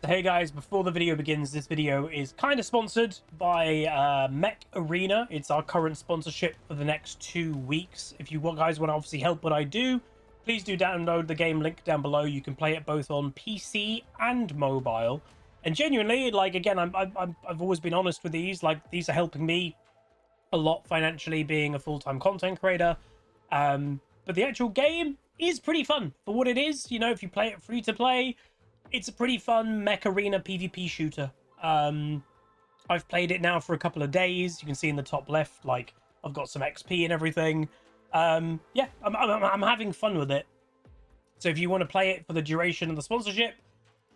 Hey guys, before the video begins, this video is kind of sponsored by Mech Arena. It's our current sponsorship for the next 2 weeks. If you guys want to obviously help what I do, please do download the game link down below. You can play it both on PC and mobile. And genuinely, like, again, I've always been honest with these. Like, these are helping me a lot financially, being a full-time content creator. But the actual game is pretty fun for what it is. You know, if you play it free to play, it's a pretty fun Mech Arena PvP shooter. I've played it now for a couple of days. You can see in the top left, like, I've got some XP and everything. Yeah, I'm having fun with it. So if you want to play it for the duration of the sponsorship,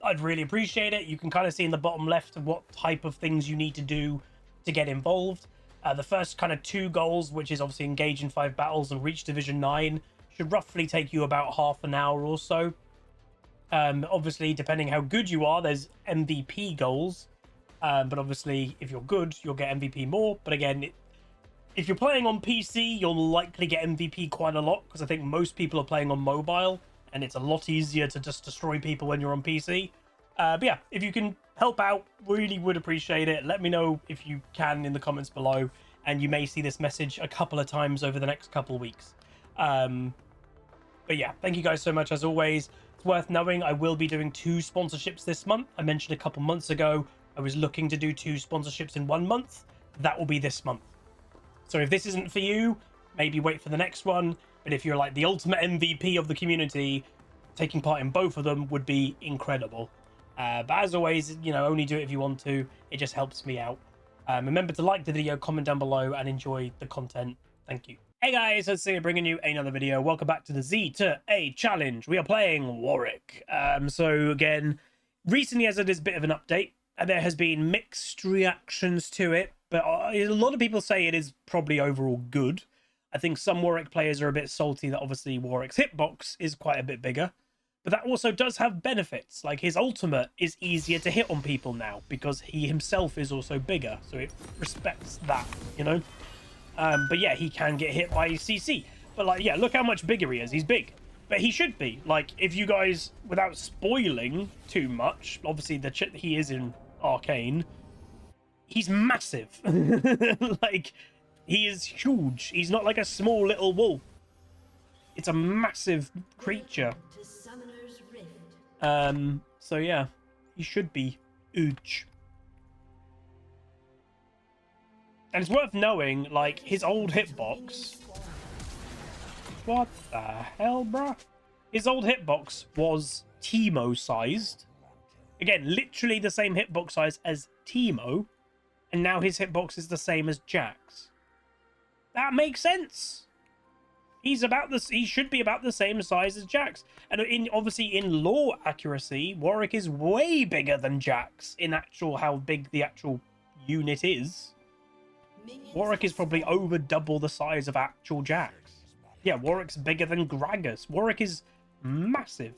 I'd really appreciate it. You can kind of see in the bottom left of what type of things you need to do to get involved. The first kind of 2 goals, which is obviously engage in 5 battles and reach Division 9, should roughly take you about half an hour or so. Obviously, depending how good you are, there's MVP goals. But obviously, if you're good, you'll get MVP more. But again, if you're playing on PC, you'll likely get MVP quite a lot, because I think most people are playing on mobile, and it's a lot easier to just destroy people when you're on PC. But yeah, if you can help out, really would appreciate it. Let me know if you can in the comments below, and you may see this message a couple of times over the next couple of weeks. But yeah, thank you guys so much as always. It's worth knowing I will be doing 2 sponsorships this month. I mentioned a couple months ago I was looking to do 2 sponsorships in 1 month. That will be this month. So if this isn't for you, maybe wait for the next one. But if you're like the ultimate MVP of the community, taking part in both of them would be incredible. But as always, you know, only do it if you want to. It just helps me out. Remember to like the video, comment down below, and enjoy the content. Thank you. Hey guys, let's see, bringing you another video. Welcome back to the Z to A challenge. We are playing Warwick. So again, recently as it is a bit of an update, and there has been mixed reactions to it, but a lot of people say it is probably overall good. I think some Warwick players are a bit salty that obviously Warwick's hitbox is quite a bit bigger, but that also does have benefits. Like, his ultimate is easier to hit on people now because he himself is also bigger, so it respects that, you know. But yeah, he can get hit by CC. But like, yeah, look how much bigger he is. He's big. But he should be. Like, if you guys, without spoiling too much, obviously he is in Arcane. He's massive. Like, he is huge. He's not like a small little wolf. It's a massive creature. So yeah, he should be huge. And it's worth knowing, like, his old hitbox... What the hell, bruh? His old hitbox was Teemo-sized. Again, literally the same hitbox size as Teemo. And now his hitbox is the same as Jack's. That makes sense. He should be about the same size as Jack's. And obviously in lore accuracy, Warwick is way bigger than Jack's in actual how big the actual unit is. Warwick is probably over double the size of actual Jax. Yeah, Warwick's bigger than Gragas. Warwick is massive.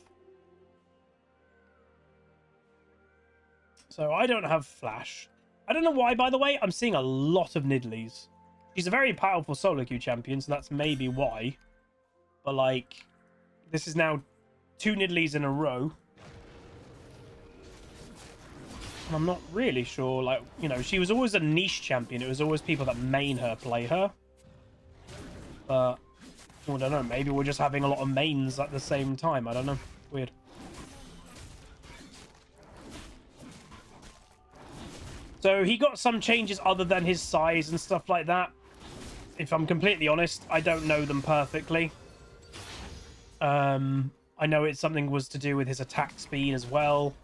So I don't have Flash. I don't know why, by the way. I'm seeing a lot of Nidlees. She's a very powerful solo queue champion, so that's maybe why. But, like, this is now 2 Nidlees in a row. I'm not really sure, like, you know, she was always a niche champion. It was always people that main her play her. But, I don't know, maybe we're just having a lot of mains at the same time. I don't know. Weird. So he got some changes other than his size and stuff like that. If I'm completely honest, I don't know them perfectly. I know it's something was to do with his attack speed as well.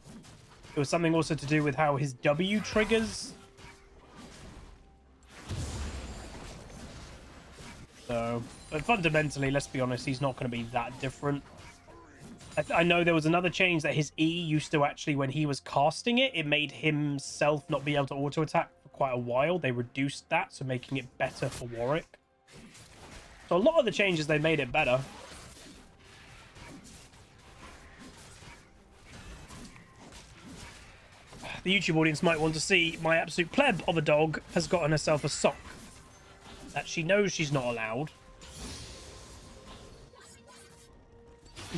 It was something also to do with how his W triggers. So, but fundamentally, let's be honest, he's not going to be that different. I know there was another change that his E used to actually, when he was casting it, it made himself not be able to auto-attack for quite a while. They reduced that, so making it better for Warwick. So a lot of the changes, they made it better. The YouTube audience might want to see my absolute pleb of a dog has gotten herself a sock that she knows she's not allowed.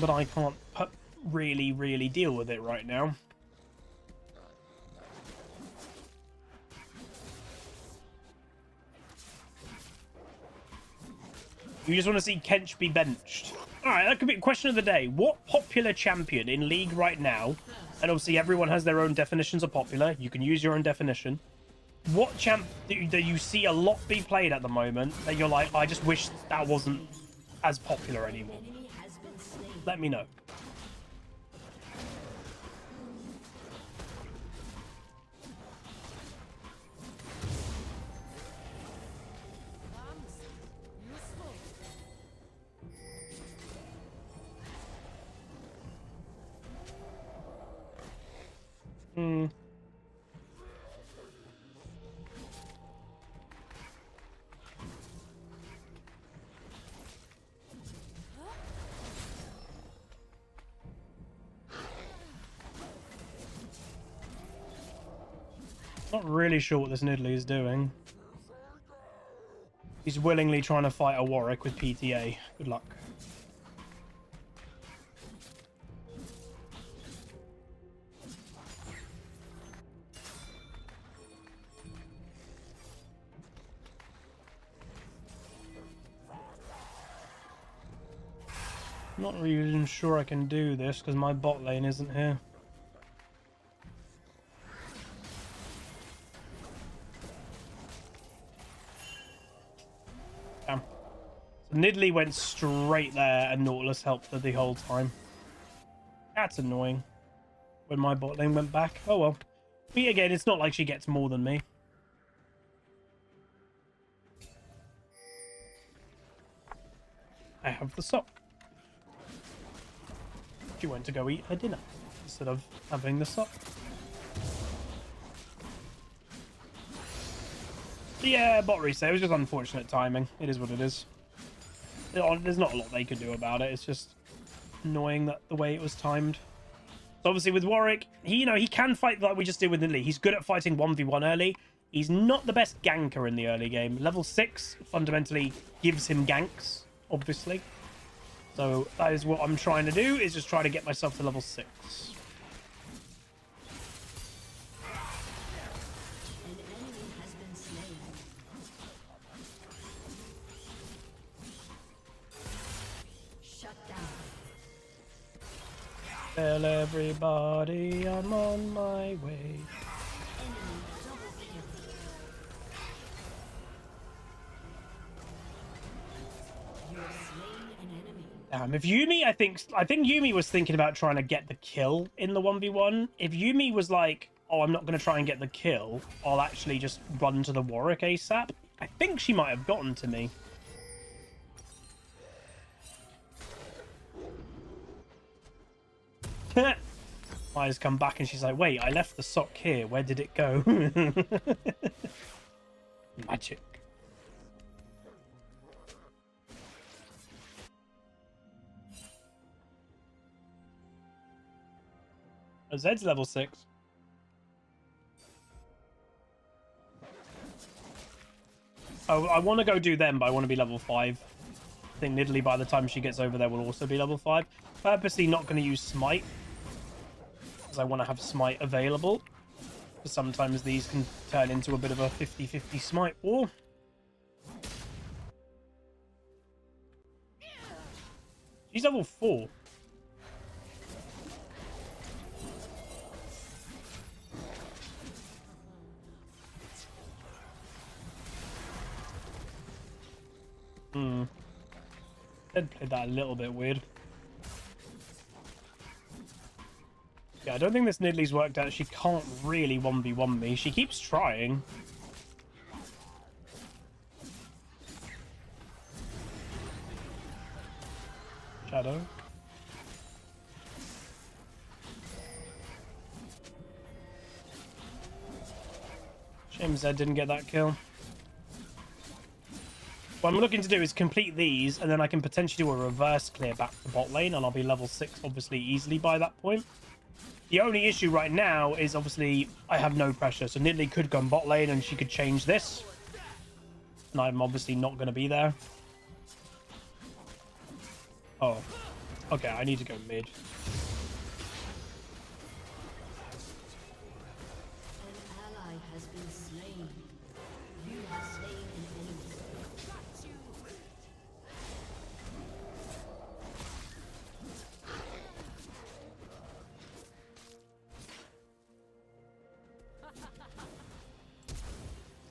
But I can't really deal with it right now. You just want to see Kench be benched. All right, that could be a question of the day. What popular champion in League right now, and obviously everyone has their own definitions of popular. You can use your own definition. What champ that you see a lot be played at the moment that you're like, I just wish that wasn't as popular anymore? Let me know. Not really sure what this Nidalee is doing. He's willingly trying to fight a Warwick with PTA. Good luck. Not really even sure I can do this because my bot lane isn't here. Damn. So Nidalee went straight there and Nautilus helped her the whole time. That's annoying. When my bot lane went back. Oh well. But again, it's not like she gets more than me. I have the sock. She went to go eat her dinner instead of having the sock. Yeah, bot reset. It was just unfortunate timing. It is what it is. There's not a lot they could do about it. It's just annoying that the way it was timed. So obviously with Warwick, he can fight like we just did with Nidalee. He's good at fighting 1v1 early. He's not the best ganker in the early game. Level 6 fundamentally gives him ganks, obviously. So that is what I'm trying to do, is just try to get myself to level 6. Tell everybody I'm on my way. If Yuumi, I think Yuumi was thinking about trying to get the kill in the 1v1. If Yuumi was like, oh, I'm not going to try and get the kill, I'll actually just run to the Warwick ASAP, I think she might have gotten to me. Maya's come back and she's like, wait, I left the sock here. Where did it go? Magic. Oh, Zed's level 6. Oh, I want to go do them, but I want to be level 5. I think Nidalee, by the time she gets over there, will also be level 5. Purposely not going to use Smite, because I want to have Smite available. Because sometimes these can turn into a bit of a 50-50 Smite war. She's level 4. Ed played that a little bit weird. Yeah, I don't think this Nidalee's worked out. She can't really 1v1 me. She keeps trying. Shadow. Shame Zed didn't get that kill. What I'm looking to do is complete these, and then I can potentially do a reverse clear back to bot lane, and I'll be level 6, obviously, easily by that point. The only issue right now is, obviously, I have no pressure. So Nidalee could go on bot lane, and she could change this. And I'm obviously not going to be there. Oh. Okay, I need to go mid.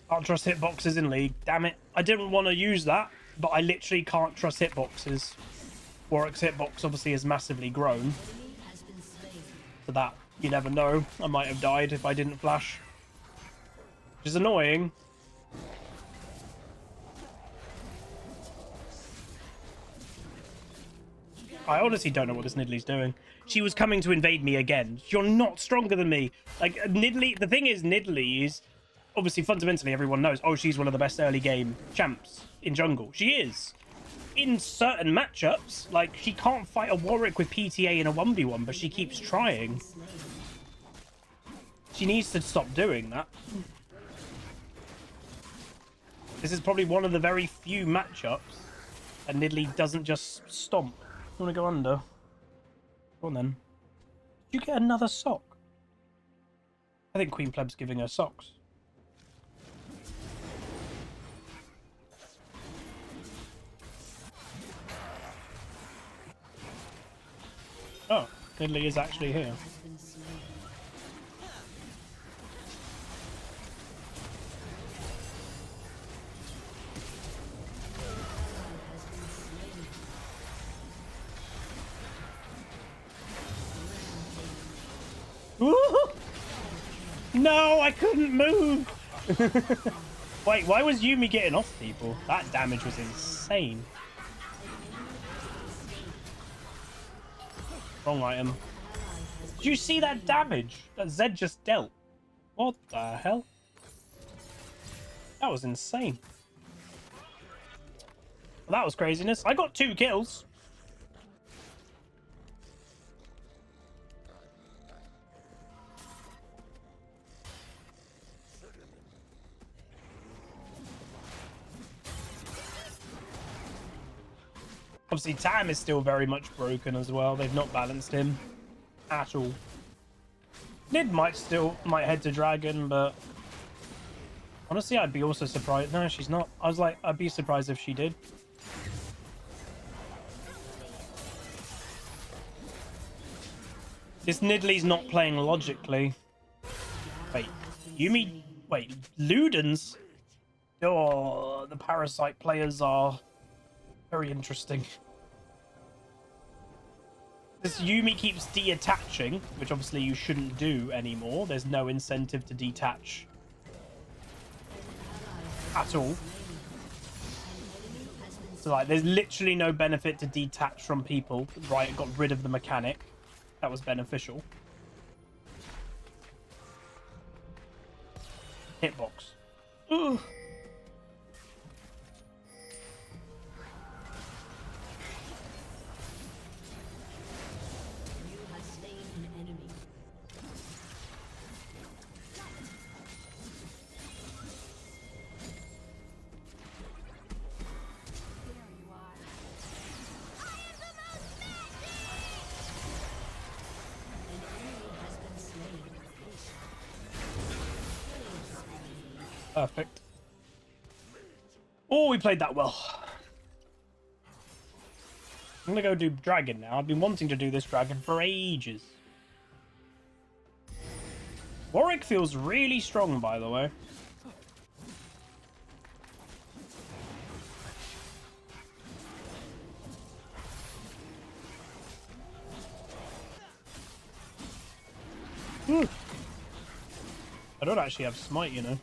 Can't trust hitboxes in League. Damn it. I didn't want to use that, but I literally can't trust hitboxes. Warwick's hitbox obviously has massively grown. So that, you never know. I might have died if I didn't flash. Which is annoying. I honestly don't know what this Nidalee's doing. She was coming to invade me again. You're not stronger than me. Like, Nidalee... The thing is, Nidalee is... Obviously, fundamentally, everyone knows, oh, she's one of the best early game champs in jungle. She is. In certain matchups, like, she can't fight a Warwick with PTA in a 1v1, but she keeps trying. She needs to stop doing that. This is probably one of the very few matchups that Nidalee doesn't just stomp. You want to go under? Go on then. Did you get another sock? I think Queen Pleb's giving her socks. Oh, Nidalee is actually here. No, I couldn't move. Wait, why was Yuumi getting off people? That damage was insane. Wrong item. Did you see that damage that Zed just dealt? What the hell? That was insane. Well, that was craziness. I got 2 kills. Obviously, Tam is still very much broken as well. They've not balanced him at all. Nid might head to Dragon, but honestly, I'd be also surprised. No, she's not. I was like, I'd be surprised if she did. This Nidalee's not playing logically. Wait, Yuumi? Wait, Ludens? Oh, the Parasite players are very interesting. This Yuumi keeps detaching, which obviously you shouldn't do anymore. There's no incentive to detach at all. So like, there's literally no benefit to detach from people. Right, got rid of the mechanic. That was beneficial. Hitbox. Ugh. Perfect. Oh, we played that well. I'm gonna go do Dragon now. I've been wanting to do this Dragon for ages. Warwick feels really strong, by the way. I don't actually have smite, you know.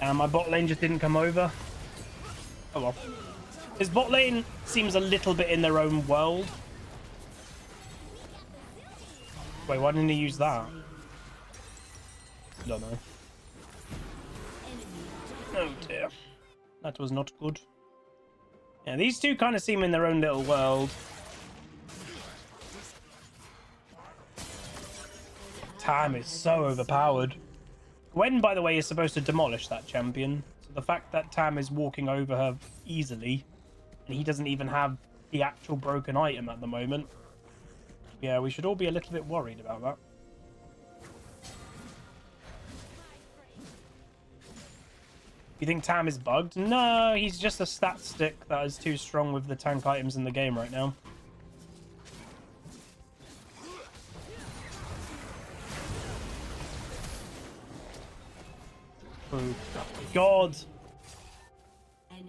And my bot lane just didn't come over. Oh well. His bot lane seems a little bit in their own world. Wait, why didn't he use that? Don't know. Oh dear. That was not good. Yeah, these two kind of seem in their own little world. Tam is so overpowered. Gwen, by the way, is supposed to demolish that champion. So the fact that Tam is walking over her easily, and he doesn't even have the actual broken item at the moment. Yeah, we should all be a little bit worried about that. You think Tam is bugged? No, he's just a stat stick that is too strong with the tank items in the game right now. Oh, God.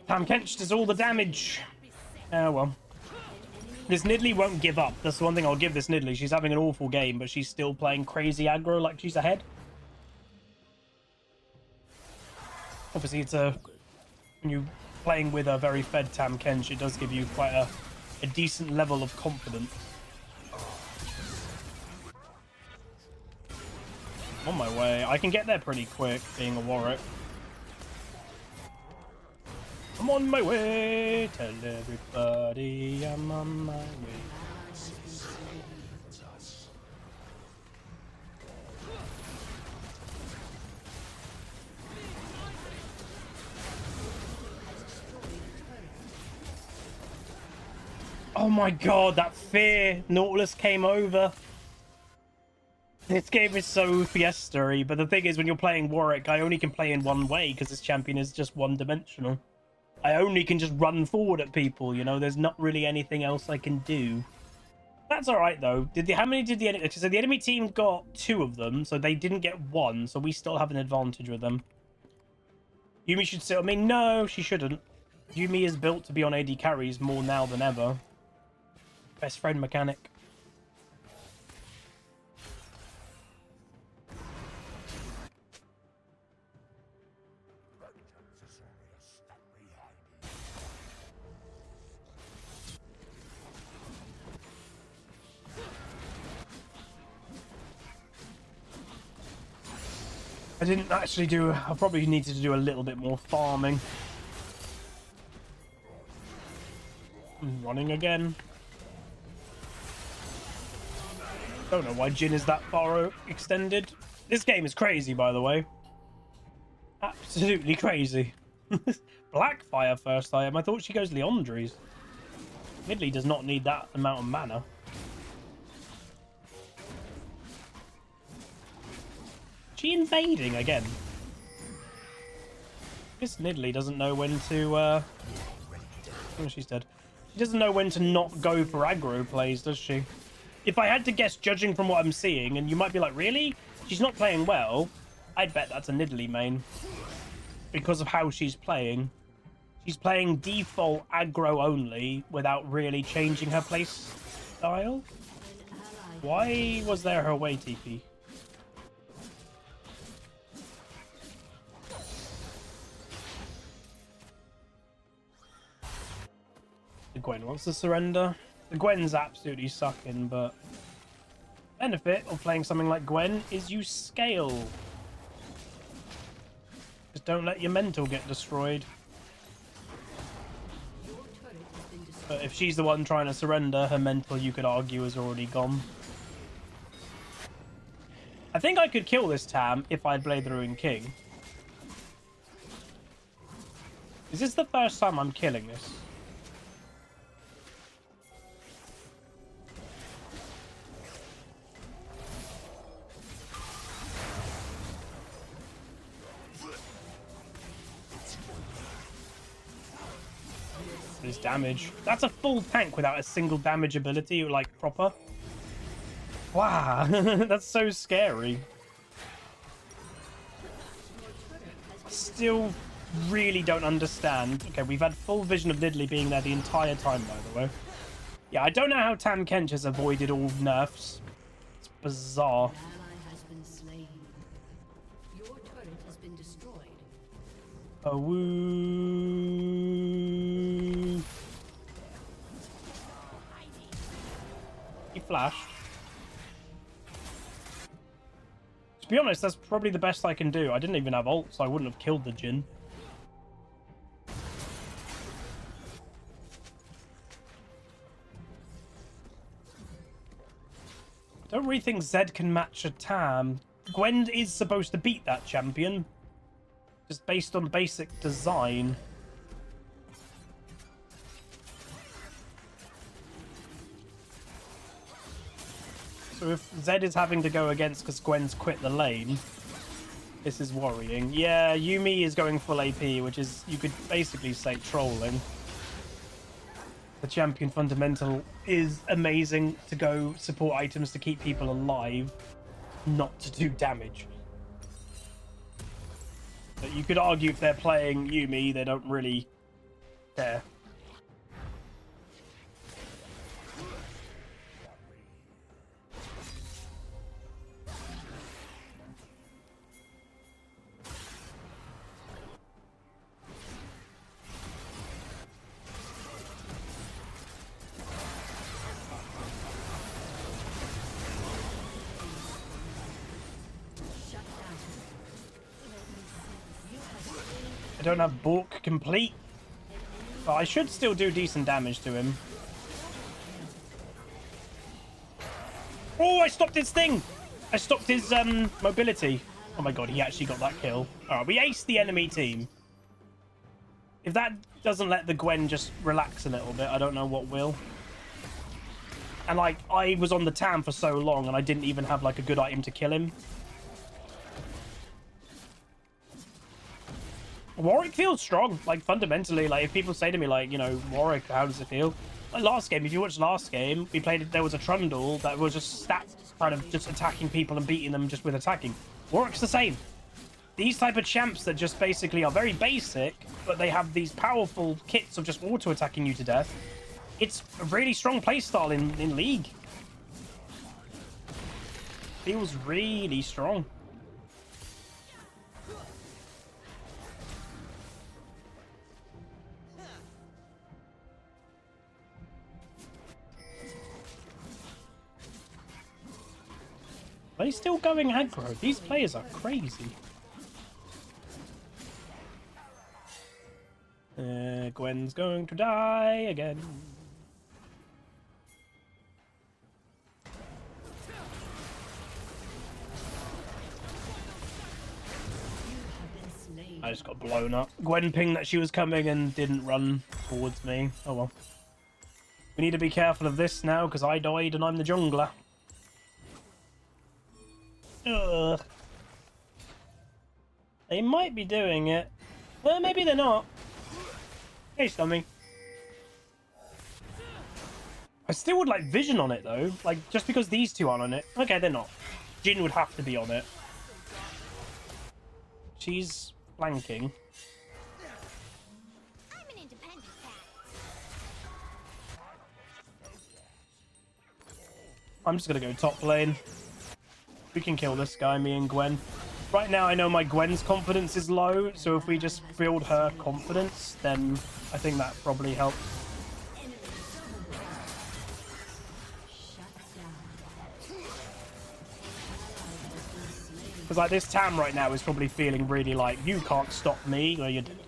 Tam Kench does all the damage. Oh, well. This Nidalee won't give up. That's the one thing I'll give this Nidalee. She's having an awful game, but she's still playing crazy aggro like she's ahead. Obviously, it's when you're playing with a very fed Tam Kench, it does give you quite a decent level of confidence. On my way. I can get there pretty quick, being a Warwick. I'm on my way. Tell everybody I'm on my way. Oh my God, that fear. Nautilus came over. This game is so fiesta-y, but the thing is, when you're playing Warwick, I only can play in one way because this champion is just one-dimensional. I only can just run forward at people, you know? There's not really anything else I can do. That's alright, though. How many did the enemy... So the enemy team got 2 of them, so they didn't get 1, so we still have an advantage with them. Yuumi should sit... I mean, no, she shouldn't. Yuumi is built to be on AD carries more now than ever. Best friend mechanic. I didn't actually do... I probably needed to do a little bit more farming. I'm running again. Don't know why Jhin is that far extended. This game is crazy, by the way. Absolutely crazy. Blackfire first item. I thought she goes Leandri's. Nidalee does not need that amount of mana. She invading again. This Nidalee doesn't know when to oh, she's dead. She doesn't know when to not go for aggro plays, does she? If I had to guess, judging from what I'm seeing, and you might be like, really? She's not playing well. I'd bet that's a Nidalee main. Because of how she's playing. She's playing default aggro only without really changing her play style. Why was there her way TP? The Gwen wants to surrender. The Gwen's absolutely sucking, but benefit of playing something like Gwen is you scale. Just don't let your mental get destroyed. But if she's the one trying to surrender, her mental, you could argue, is already gone. I think I could kill this Tam if I'd played the Ruined King. Is this the first time I'm killing this? This damage. That's a full tank without a single damage ability, like proper. Wow, that's so scary. Still really don't understand. Okay, we've had full vision of Nidalee being there the entire time, by the way. Yeah, I don't know how Tam Kench has avoided all nerfs. It's bizarre. Oh, woo. He flashed. To be honest, that's probably the best I can do. I didn't even have ult, so I wouldn't have killed the Jhin. I don't really think Zed can match a Tam. Gwen is supposed to beat that champion. Just based on basic design. So if Zed is having to go against because Gwen's quit the lane, This is worrying. Yeah, Yumi is going full AP, which is, you could basically say, trolling. The champion fundamental is amazing to go support items to keep people alive, not to do damage. But you could argue if they're playing Yumi, they don't really care. I don't have Bork complete, but I should still do decent damage to him. Oh, I stopped his thing! I stopped his mobility. Oh my god, he actually got that kill. Alright, we aced the enemy team. If that doesn't let the Gwen just relax a little bit, I don't know what will. And like, I was on the Tam for so long and I didn't even have like a good item to kill him. Warwick feels strong, like fundamentally. Like if people say to me like, you know, Warwick, how does it feel? Like last game, if you watched last game, we played, there was a Trundle that was just kind of just attacking people and beating them just with attacking. Warwick's the same. These type of champs that just basically are very basic, but they have these powerful kits of just auto-attacking you to death. It's a really strong playstyle in League. Feels really strong. Are they still going aggro? These players are crazy. Gwen's going to die again. I just got blown up. Gwen pinged that she was coming and didn't run towards me. Oh well. We need to be careful of this now because I died and I'm the jungler. Ugh. They might be doing it. Well, maybe they're not. Hey, Stommy. I still would like vision on it, though. Like, just because these two aren't on it. Okay, they're not. Jin would have to be on it. She's flanking. I'm an independent cat. I'm just going to go top lane. We can kill this guy, me and Gwen. Right now, I know my Gwen's confidence is low, so if we just build her confidence, then I think that probably helps. Because like this Tam right now is probably feeling really like, you can't stop me, or you're dead.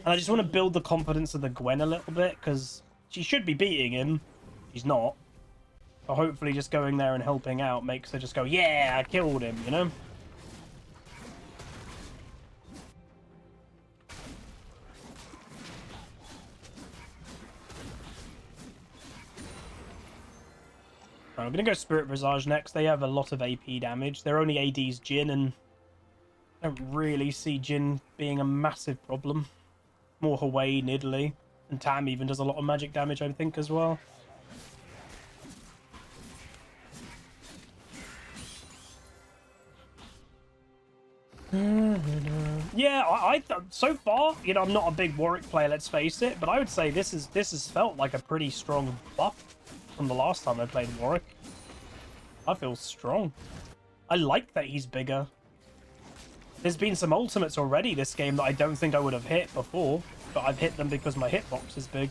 And I just want to build the confidence of the Gwen a little bit, because she should be beating him. She's not. But hopefully just going there and helping out makes her just go, yeah, I killed him, you know? I'm going to go Spirit Visage next. They have a lot of AP damage. Their only AD's Jin, and I don't really see Jin being a massive problem. More Hawaii, Nidalee, and Tam even does a lot of magic damage, I think, as well. Yeah, I so far, you know, I'm not a big Warwick player, let's face it, but I would say this has felt like a pretty strong buff from the last time I played Warwick. I feel strong. I like that he's bigger. There's been some ultimates already this game that I don't think I would have hit before, but I've hit them because my hitbox is big.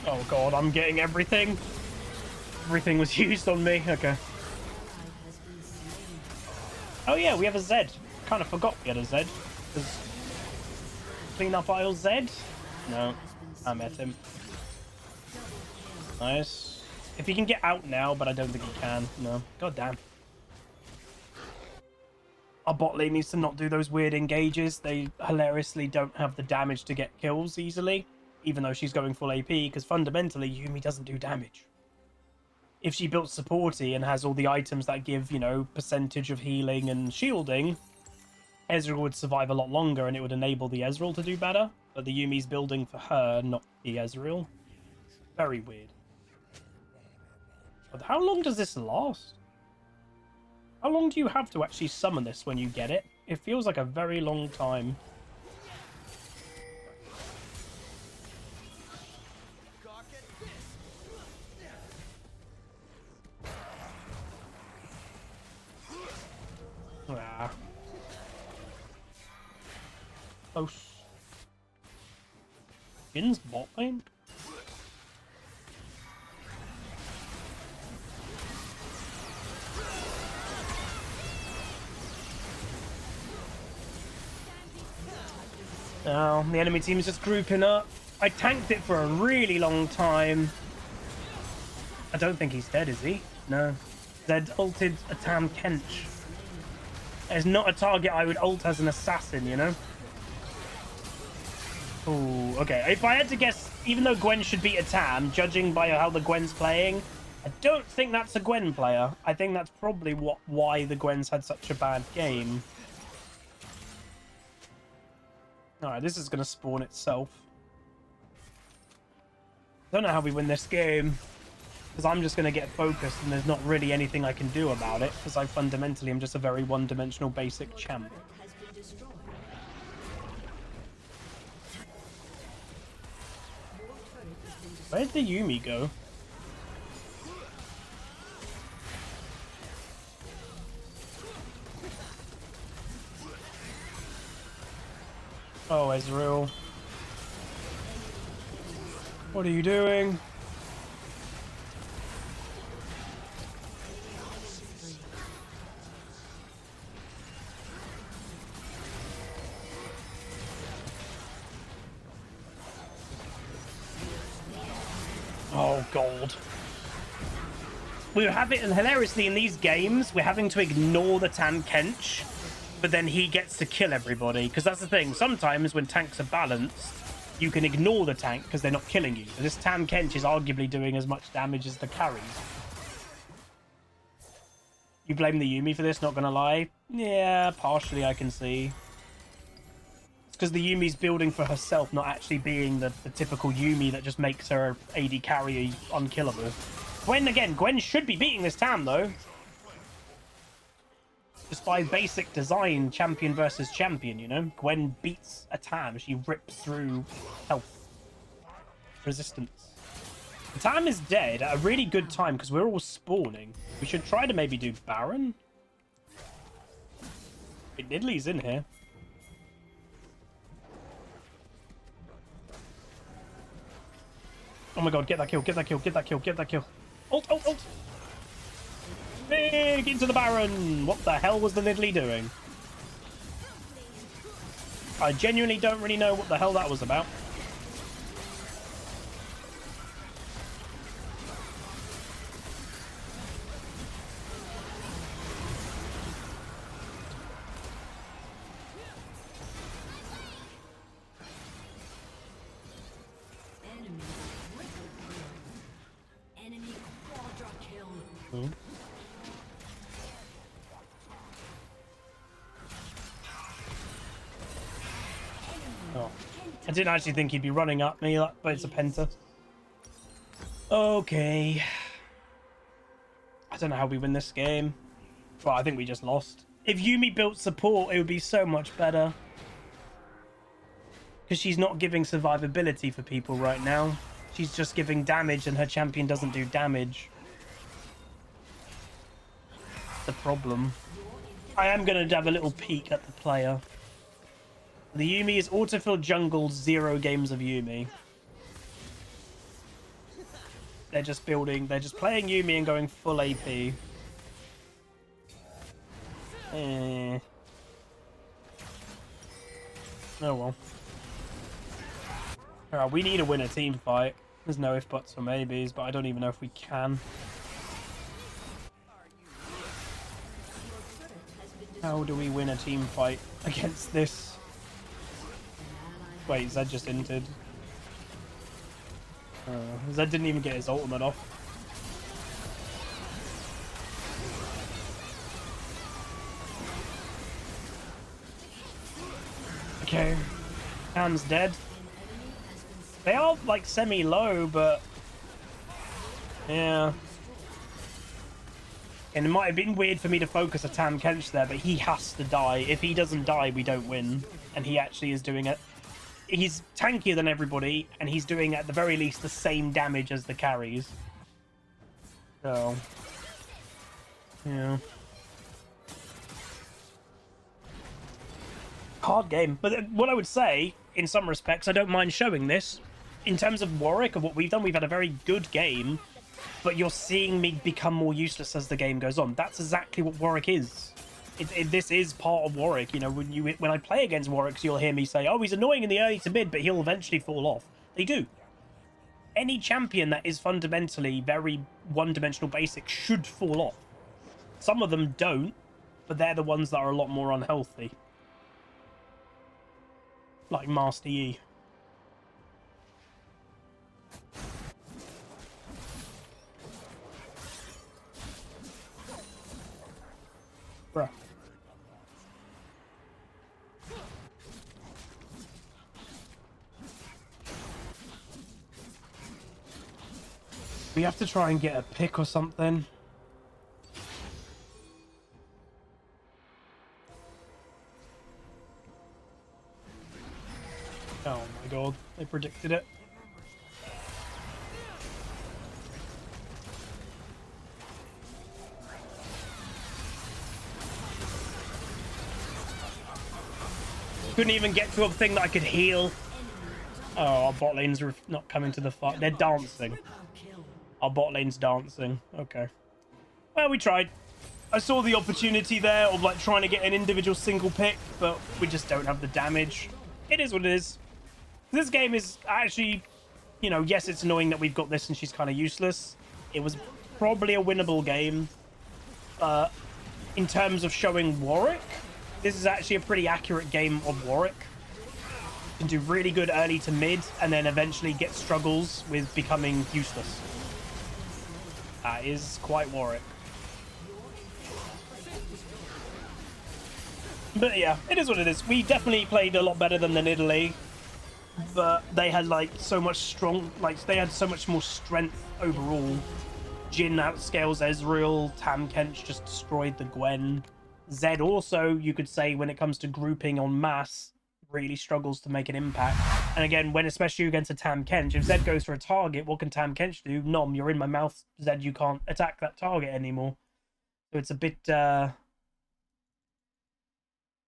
Oh god, I'm getting everything. Everything was used on me. Okay. Oh yeah, we have a Z. Kind of forgot we had a Z. Clean up aisle Z? No, I met him. Nice. If he can get out now, but I don't think he can. No. God damn. Our bot lane needs to not do those weird engages. They hilariously don't have the damage to get kills easily, even though she's going full AP, because fundamentally, Yuumi doesn't do damage. If she built supporty and has all the items that give, you know, percentage of healing and shielding, Ezreal would survive a lot longer and it would enable the Ezreal to do better. But the Yuumi's building for her, not the Ezreal. Very weird. But how long does this last? How long do you have to actually summon this when you get it? It feels like a very long time. Ah. Close. Jin's bot lane? Oh, the enemy team is just grouping up. I tanked it for a really long time. I don't think he's dead, is he? No. Zed ulted a Tam Kench. It's not a target I would ult as an assassin, you know? Ooh, okay. If I had to guess, even though Gwen should beat a Tam, judging by how the Gwen's playing, I don't think that's a Gwen player. I think that's probably why the Gwen's had such a bad game. Alright, this is going to spawn itself. Don't know how we win this game. Because I'm just going to get focused and there's not really anything I can do about it. Because I fundamentally am just a very one-dimensional basic champ. Where did the Yuumi go? Oh, Ezreal. What are you doing? Oh, gold. We were having, hilariously in these games, we're having to ignore the Tam Kench, but then he gets to kill everybody. Because that's the thing. Sometimes when tanks are balanced, you can ignore the tank because they're not killing you. But this Tam Kench is arguably doing as much damage as the carries. You blame the Yuumi for this, not gonna lie? Yeah, partially I can see. It's because the Yuumi's building for herself, not actually being the typical Yuumi that just makes her AD carry unkillable. Gwen should be beating this Tam, though. Just by basic design, champion versus champion, you know? Gwen beats a Tam. She rips through health. Resistance. The Tam is dead at a really good time because we're all spawning. We should try to maybe do Baron. Wait, Nidalee's in here. Oh my god, get that kill, get that kill, get that kill, get that kill. Ult, ult, ult! Big into the Baron! What the hell was the Nidalee doing? I genuinely don't really know what the hell that was about. Oh. I didn't actually think he'd be running at me, but it's a Penta. Okay. I don't know how we win this game. Well, I think we just lost. If Yuumi built support, it would be so much better. Because she's not giving survivability for people right now. She's just giving damage and her champion doesn't do damage. The problem. I am going to have a little peek at the player. The Yuumi is autofill jungle 0 games of Yuumi. They're just playing Yuumi and going full AP. Oh well. Alright, we need to win a team fight. There's no if, buts, or maybes, but I don't even know if we can. How do we win a team fight against this? Wait, Zed just entered. Zed didn't even get his ultimate off. Okay. Tam's dead. They are, like, semi-low, but... yeah. And it might have been weird for me to focus a Tam Kench there, but he has to die. If he doesn't die, we don't win. And he actually is doing it. He's tankier than everybody, and he's doing, at the very least, the same damage as the carries. So... yeah. Hard game. But what I would say, in some respects, I don't mind showing this. In terms of Warwick, of what we've done, we've had a very good game, but you're seeing me become more useless as the game goes on. That's exactly what Warwick is. This is part of Warwick. You know, when I play against Warwicks, you'll hear me say, oh, he's annoying in the early to mid, but he'll eventually fall off. They do. Any champion that is fundamentally very one-dimensional basic should fall off. Some of them don't, but they're the ones that are a lot more unhealthy. Like Master Yi. Bruh. We have to try and get a pick or something. Oh my god, they predicted it. Couldn't even get to a thing that I could heal. Oh, our bot lanes are not coming to the fight. They're dancing. Our bot lane's dancing. Okay. Well, we tried. I saw the opportunity there of like trying to get an individual single pick, but we just don't have the damage. It is what it is. This game is actually, you know, yes, it's annoying that we've got this and she's kind of useless. It was probably a winnable game. In terms of showing Warwick, this is actually a pretty accurate game of Warwick. You can do really good early to mid and then eventually get struggles with becoming useless. That is quite Warwick. But yeah, it is what it is. We definitely played a lot better than Italy. But they had like so much they had so much more strength overall. Jhin outscales Ezreal, Tam Kench just destroyed the Gwen. Zed also, you could say, when it comes to grouping en masse, really struggles to make an impact. And again, when especially against a Tam Kench, if Zed goes for a target, what can Tam Kench do? Nom, you're in my mouth, Zed, you can't attack that target anymore. So it's a bit, yeah,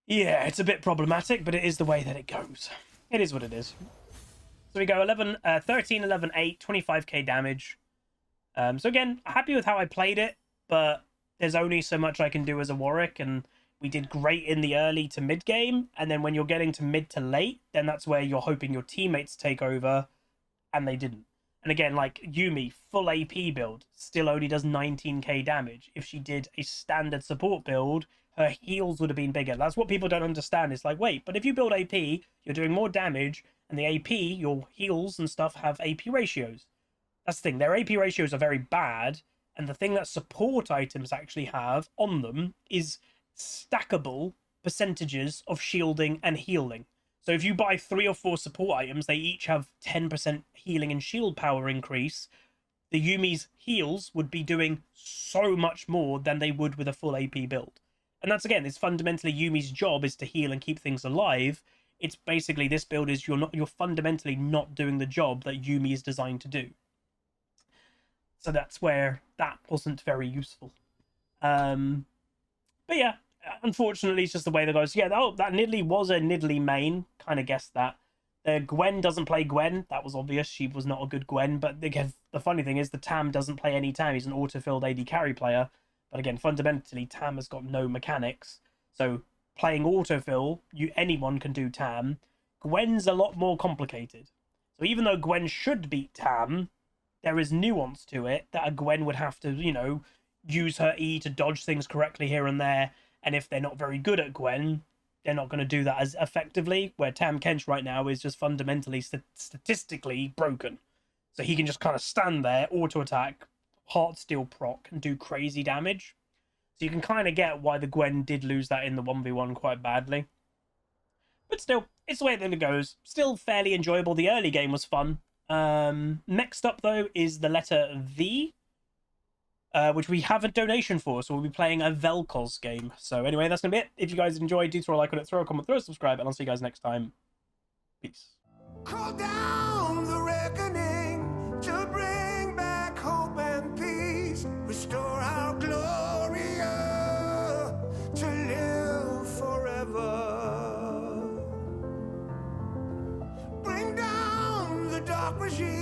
it's a bit problematic, but it is the way that it goes. It is what it is. So we go 13, 11, 8, 25k damage. So again, happy with how I played it, but there's only so much I can do as a Warwick, and we did great in the early to mid game, and then when you're getting to mid to late, then that's where you're hoping your teammates take over, and they didn't. And again, like Yuumi, full AP build, still only does 19k damage. If she did a standard support build, her heals would have been bigger. That's what people don't understand. It's like, wait, but if you build AP, you're doing more damage, and the AP, your heals and stuff have AP ratios. That's the thing. Their AP ratios are very bad, and the thing that support items actually have on them is stackable percentages of shielding and healing. So if you buy 3 or 4 support items, they each have 10% healing and shield power increase. The Yuumi's heals would be doing so much more than they would with a full AP build. And that's, again, it's fundamentally Yuumi's job is to heal and keep things alive. It's basically, this build is you're fundamentally not doing the job that Yuumi is designed to do. So that's where that wasn't very useful. But yeah, unfortunately, it's just the way that goes. Yeah, that Nidalee was a Nidalee main. Kind of guessed that. Gwen doesn't play Gwen. That was obvious. She was not a good Gwen. But again, the funny thing is the Tam doesn't play any Tam. He's an auto-filled AD carry player. But again, fundamentally, Tam has got no mechanics. So playing autofill, anyone can do Tam. Gwen's a lot more complicated. So even though Gwen should beat Tam, there is nuance to it that a Gwen would have to, you know, use her E to dodge things correctly here and there. And if they're not very good at Gwen, they're not going to do that as effectively. Where Tam Kench right now is just fundamentally statistically broken. So he can just kind of stand there, auto attack, heart steel proc, and do crazy damage. So you can kind of get why the Gwen did lose that in the 1v1 quite badly. But still, it's the way that it goes. Still fairly enjoyable. The early game was fun. Next up, though, is the letter V, which we have a donation for. So we'll be playing a Vel'Koz game. So anyway, that's going to be it. If you guys enjoyed, do throw a like on it, throw a comment, throw a subscribe, and I'll see you guys next time. Peace. Call down the reckoning to bring back hope and peace. Restore our Gloria to live forever. Bring down the dark regime.